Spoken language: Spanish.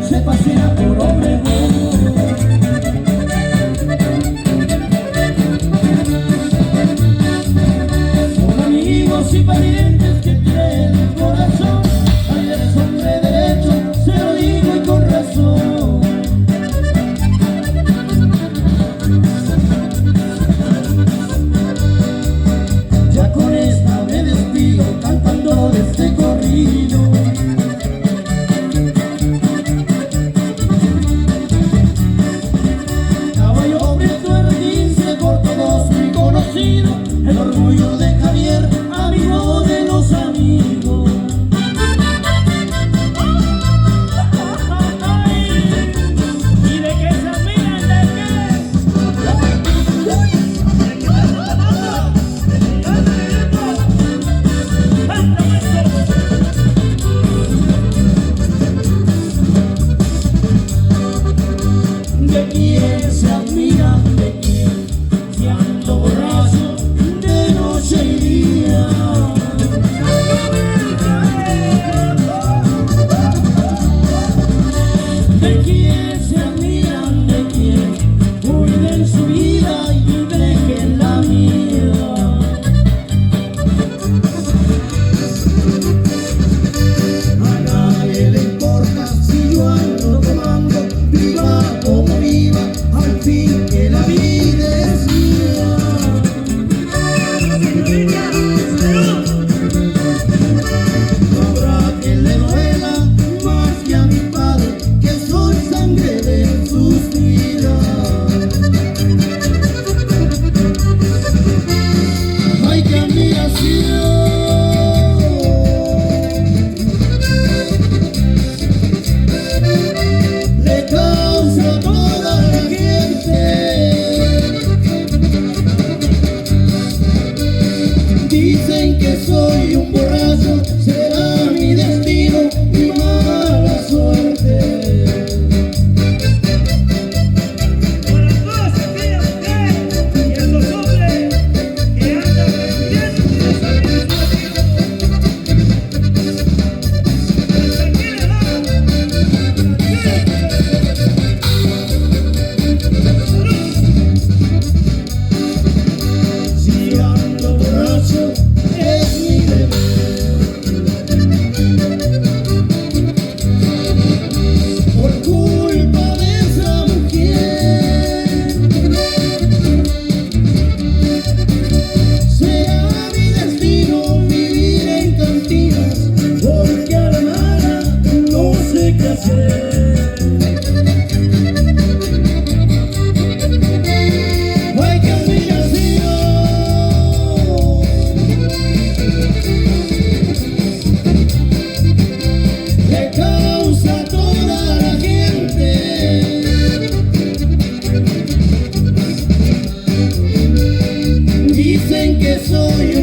Se pasea por Obregón. Son amigos y parientes que tienen corazón. Ay, eres hombre derecho, se lo digo y con razón. Ya con esta me despido cantando de este corrido. El orgullo de Javier, amigo de los amigos. ¿Y de qué se admiran? ¿De qué? ¿De quién se admiran? ¿De quién? Si ando borracho de noche y día. ¿De quién se admiran? ¿De quién? Cuiden su vida y dejen la mía. A nadie le importa si yo ando tomando, viva como viva, al fin que la vida es mía. No habrá quien le duela más que a mi padre, que soy sangre de sus vidas. Ay, qué admiración le causa a toda la gente. Dicen que soy un borracho, será mi destino, mi mala suerte. Para todos aquellas mujeres y esos hombres que andan repitiendo y no saben su si ando borracho es mi deber. Por culpa de esa mujer será mi destino vivir en cantinas, porque a la mala no sé qué hacer. Ay, qué admiración le causa a toda la gente. Dicen que soy